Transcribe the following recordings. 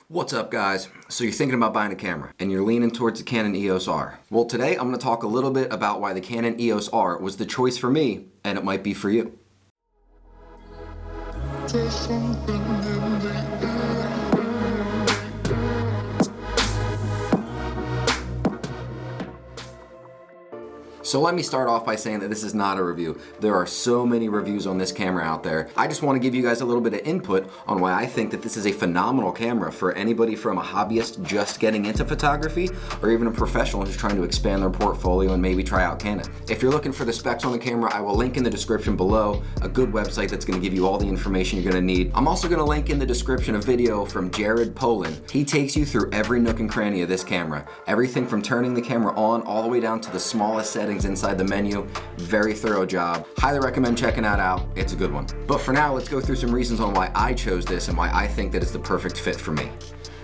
What's up, guys? So you're thinking about buying a camera and you're leaning towards the Canon EOS R. Well, today I'm going to talk a little bit about why the Canon EOS R was the choice for me, and it might be for you. So let me start off by saying that this is not a review. There are so many reviews on this camera out there. I just want to give you guys a little bit of input on why I think that this is a phenomenal camera for anybody from a hobbyist just getting into photography or even a professional who's trying to expand their portfolio and maybe try out Canon. If you're looking for the specs on the camera, I will link in the description below a good website that's going to give you all the information you're going to need. I'm also going to link in the description a video from Jared Poland. He takes you through every nook and cranny of this camera. Everything from turning the camera on all the way down to the smallest settings inside the menu. Very thorough job. Highly recommend checking that out. It's a good one. But for now, let's go through some reasons on why I chose this and why I think that it's the perfect fit for me.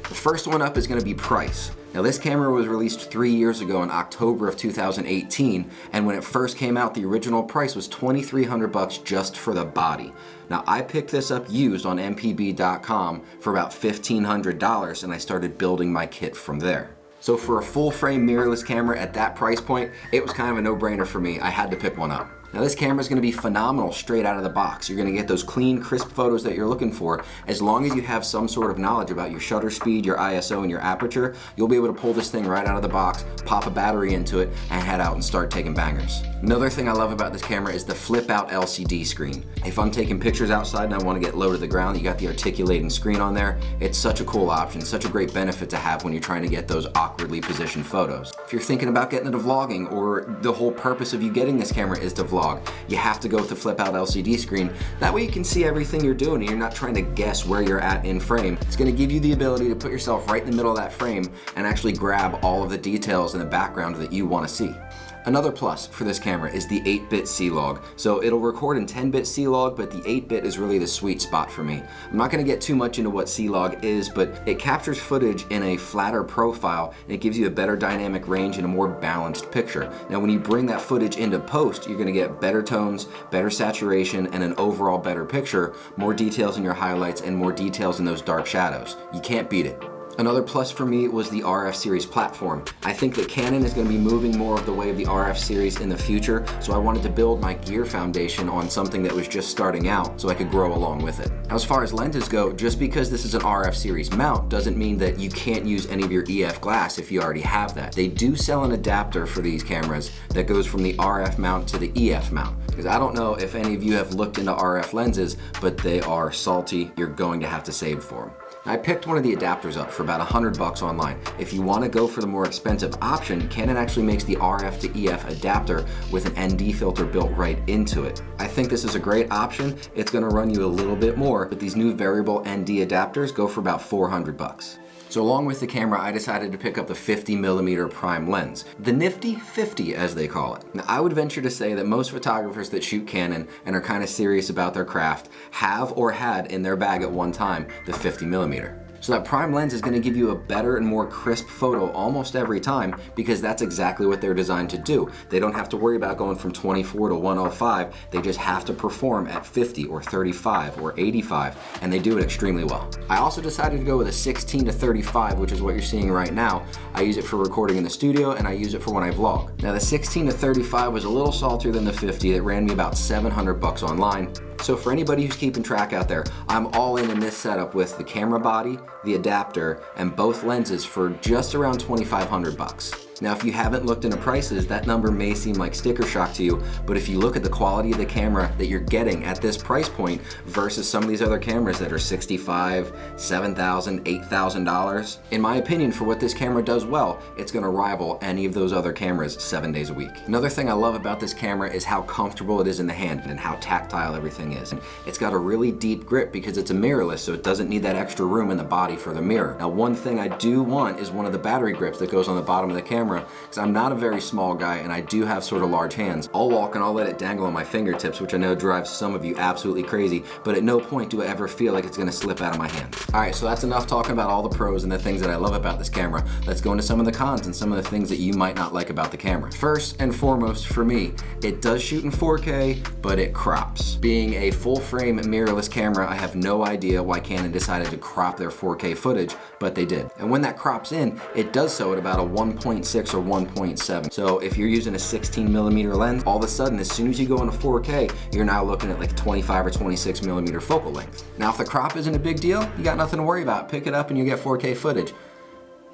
The first one up is going to be price. Now, this camera was released 3 years ago in October of 2018, and when it first came out, the original price was $2,300 just for the body. Now, I picked this up used on mpb.com for about $1,500, and I started building my kit from there. So for a full frame mirrorless camera at that price point, it was kind of a no-brainer for me. I had to pick one up. Now, this camera is going to be phenomenal straight out of the box. You're going to get those clean, crisp photos that you're looking for. As long as you have some sort of knowledge about your shutter speed, your ISO, and your aperture, you'll be able to pull this thing right out of the box, pop a battery into it, and head out and start taking bangers. Another thing I love about this camera is the flip-out LCD screen. If I'm taking pictures outside and I want to get low to the ground, you got the articulating screen on there. It's such a cool option, such a great benefit to have when you're trying to get those awkwardly positioned photos. If you're thinking about getting into vlogging, or the whole purpose of you getting this camera is to vlog, you have to go with the flip-out LCD screen. That way you can see everything you're doing and you're not trying to guess where you're at in frame. It's going to give you the ability to put yourself right in the middle of that frame and actually grab all of the details in the background that you want to see. Another plus for this camera is the 8-bit C-Log. So it'll record in 10-bit C-Log, but the 8-bit is really the sweet spot for me. I'm not going to get too much into what C-Log is, but it captures footage in a flatter profile, and it gives you a better dynamic range and a more balanced picture. Now, when you bring that footage into post, you're going to get better tones, better saturation, and an overall better picture, more details in your highlights, and more details in those dark shadows. You can't beat it. Another plus for me was the RF series platform. I think that Canon is going to be moving more of the way of the RF series in the future, so I wanted to build my gear foundation on something that was just starting out so I could grow along with it. Now, as far as lenses go, just because this is an RF series mount doesn't mean that you can't use any of your EF glass if you already have that. They do sell an adapter for these cameras that goes from the RF mount to the EF mount. Because I don't know if any of you have looked into RF lenses, but they are salty. You're going to have to save for them. I picked one of the adapters up for about $100 online. If you want to go for the more expensive option, Canon actually makes the RF to EF adapter with an ND filter built right into it. I think this is a great option. It's going to run you a little bit more, but these new variable ND adapters go for about $400. So along with the camera, I decided to pick up the 50mm prime lens, the nifty 50 as they call it. Now, I would venture to say that most photographers that shoot Canon and are kind of serious about their craft have or had in their bag at one time the 50mm. So that prime lens is going to give you a better and more crisp photo almost every time, because that's exactly what they're designed to do. They don't have to worry about going from 24 to 105. They just have to perform at 50 or 35 or 85, and they do it extremely well. I also decided to go with a 16 to 35, which is what you're seeing right now. I use it for recording in the studio, and I use it for when I vlog. Now, the 16 to 35 was a little saltier than the 50. That ran me about $700 online. So for anybody who's keeping track out there, I'm all in this setup with the camera body, the adapter, and both lenses for just around $2,500. Now, if you haven't looked into prices, that number may seem like sticker shock to you, but if you look at the quality of the camera that you're getting at this price point versus some of these other cameras that are $65,000, $7,000, $8,000, in my opinion, for what this camera does well, it's going to rival any of those other cameras 7 days a week. Another thing I love about this camera is how comfortable it is in the hand and how tactile everything is. And it's got a really deep grip because it's a mirrorless, so it doesn't need that extra room in the body for the mirror. Now, one thing I do want is one of the battery grips that goes on the bottom of the camera camera, because I'm not a very small guy and I do have sort of large hands. I'll walk and I'll let it dangle on my fingertips, which I know drives some of you absolutely crazy, but at no point do I ever feel like it's gonna slip out of my hand. All right, so that's enough talking about all the pros and the things that I love about this camera. Let's go into some of the cons and some of the things that you might not like about the camera. First and foremost for me, it does shoot in 4K, but it crops. Being a full frame mirrorless camera, I have no idea why Canon decided to crop their 4K footage, but they did. And when that crops in, it does so at about a 1.6 or 1.7. So if you're using a 16mm lens, all of a sudden, as soon as you go into 4K, you're now looking at like 25 or 26mm focal length. Now, if the crop isn't a big deal, you got nothing to worry about. Pick it up and you get 4K footage.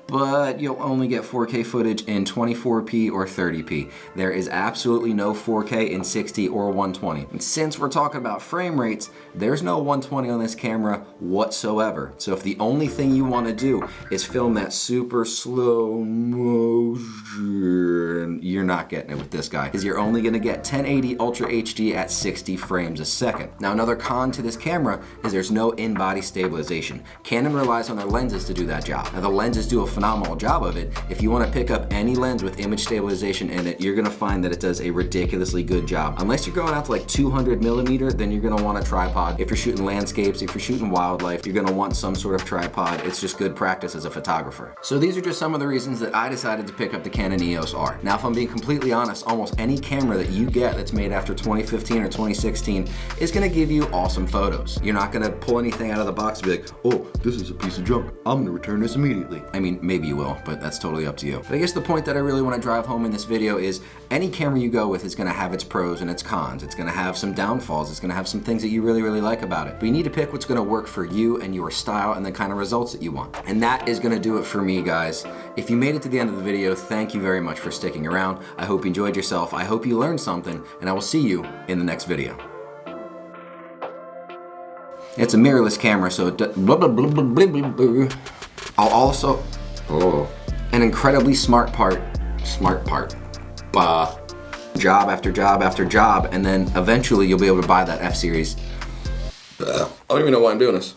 But you'll only get 4K footage in 24p or 30p. There is absolutely no 4K in 60 or 120. And since we're talking about frame rates, there's no 120 on this camera whatsoever. So if the only thing you want to do is film that super slow motion, you're not getting it with this guy, because you're only going to get 1080 Ultra HD at 60 frames a second. Now, another con to this camera is there's no in-body stabilization. Canon relies on their lenses to do that job. Now, the lenses do a phenomenal job of it. If you want to pick up any lens with image stabilization in it, you're going to find that it does a ridiculously good job. Unless you're going out to like 200mm, then you're going to want a tripod. If you're shooting landscapes, if you're shooting wildlife, you're going to want some sort of tripod. It's just good practice as a photographer. So these are just some of the reasons that I decided to pick up the Canon EOS R. Now, if I'm being completely honest, almost any camera that you get that's made after 2015 or 2016 is going to give you awesome photos. You're not going to pull anything out of the box and be like, oh, this is a piece of junk, I'm going to return this immediately. I mean, maybe you will, but that's totally up to you. But I guess the point that I really want to drive home in this video is any camera you go with is going to have its pros and its cons. It's going to have some downfalls. It's going to have some things that you really, really like about it. But you need to pick what's going to work for you and your style and the kind of results that you want. And that is going to do it for me, guys. If you made it to the end of the video, thank you very much for sticking around. I hope you enjoyed yourself. I hope you learned something, and I will see you in the next video. It's a mirrorless camera, so I'll also... an incredibly smart part, job after job after job, and then eventually you'll be able to buy that F-Series. I don't even know why I'm doing this.